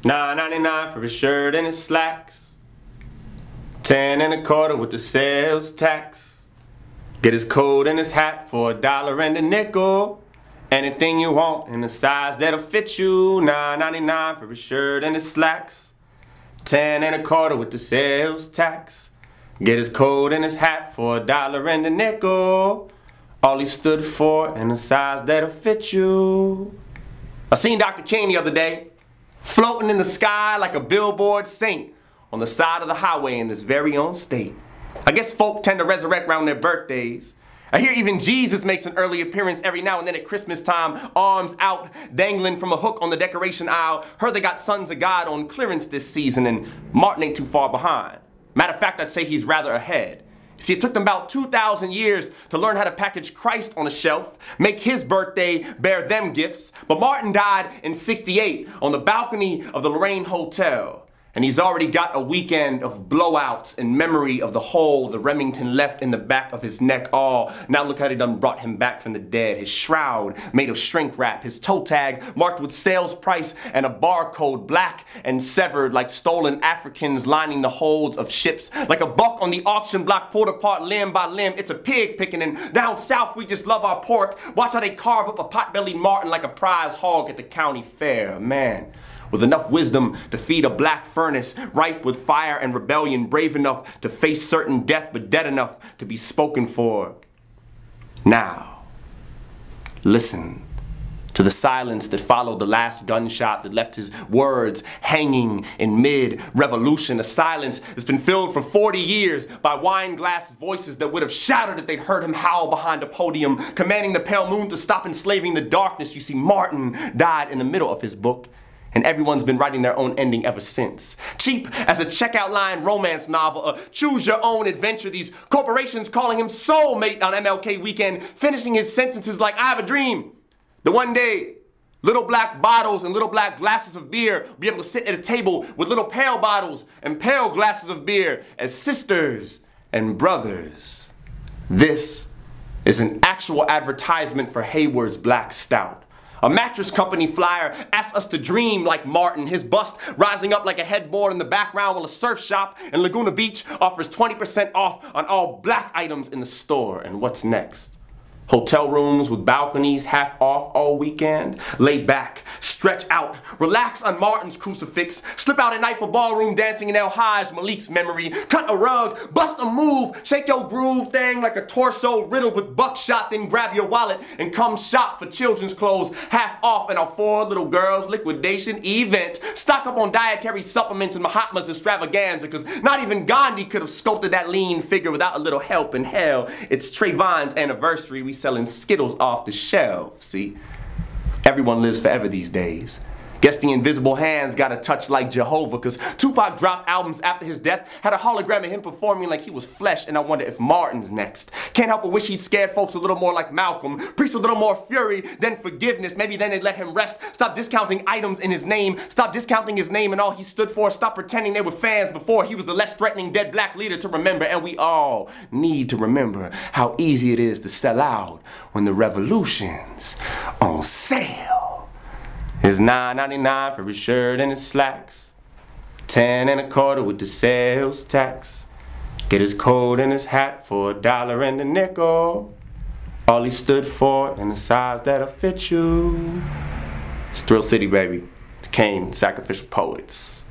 $9.99 for his shirt and his slacks. 10 1/4 with the sales tax. Get his coat and his hat for $1 and a nickel. Anything you want in a size that'll fit you. $9.99 for his shirt and his slacks. 10 1/4 with the sales tax. Get his coat and his hat for $1 and a nickel. All he stood for in a size that'll fit you. I seen Dr. Kane the other day, floating in the sky like a billboard saint on the side of the highway in this very own state. I guess folk tend to resurrect around their birthdays. I hear even Jesus makes an early appearance every now and then at Christmas time, arms out, dangling from a hook on the decoration aisle. Heard they got Sons of God on clearance this season, and Martin ain't too far behind. Matter of fact, I'd say he's rather ahead. See, it took them about 2,000 years to learn how to package Christ on a shelf, make his birthday bear them gifts, but Martin died in '68 on the balcony of the Lorraine Hotel. And he's already got a weekend of blowouts in memory of the hole the Remington left in the back of his neck. Oh, now look how they done brought him back from the dead. His shroud made of shrink wrap, his toe tag marked with sales price and a barcode, black and severed like stolen Africans lining the holds of ships. Like a buck on the auction block pulled apart limb by limb. It's a pig picking, and down south we just love our pork. Watch how they carve up a pot-bellied martin like a prize hog at the county fair. Man, with enough wisdom to feed a black furnace, ripe with fire and rebellion, brave enough to face certain death, but dead enough to be spoken for. Now, listen to the silence that followed the last gunshot that left his words hanging in mid-revolution. A silence that's been filled for 40 years by wine-glass voices that would have shouted if they'd heard him howl behind a podium, commanding the pale moon to stop enslaving the darkness. You see, Martin died in the middle of his book, and everyone's been writing their own ending ever since. Cheap as a checkout line romance novel, a choose-your-own adventure, these corporations calling him soulmate on MLK weekend, finishing his sentences like, I have a dream. The one day, little black bottles and little black glasses of beer will be able to sit at a table with little pale bottles and pale glasses of beer as sisters and brothers. This is an actual advertisement for Hayward's Black Stout. A mattress company flyer asks us to dream like Martin, his bust rising up like a headboard in the background, while a surf shop in Laguna Beach offers 20% off on all black items in the store. And what's next? Hotel rooms with balconies half off all weekend. Lay back, stretch out, relax on Martin's crucifix, slip out at night for ballroom dancing in El Hajj, Malik's memory, cut a rug, bust a move, shake your groove thing like a torso riddled with buckshot, then grab your wallet and come shop for children's clothes half off in our 4 little girls liquidation event. Stock up on dietary supplements and Mahatma's extravaganza, cause not even Gandhi could have sculpted that lean figure without a little help. In hell, it's Trayvon's anniversary. We selling Skittles off the shelf, see? Everyone lives forever these days. Guess the invisible hands got a touch like Jehovah, cause Tupac dropped albums after his death, had a hologram of him performing like he was flesh, and I wonder if Martin's next. Can't help but wish he'd scared folks a little more like Malcolm, preach a little more fury than forgiveness. Maybe then they'd let him rest, stop discounting items in his name, stop discounting his name and all he stood for, stop pretending they were fans before he was the less threatening dead black leader to remember. And we all need to remember how easy it is to sell out when the revolution's on sale. It's $9.99 for his shirt and his slacks. 10 1/4 with the sales tax. Get his coat and his hat for $1 and a nickel. All he stood for in a size that'll fit you. It's Thrill City, baby. Kane, Sacrificial Poets.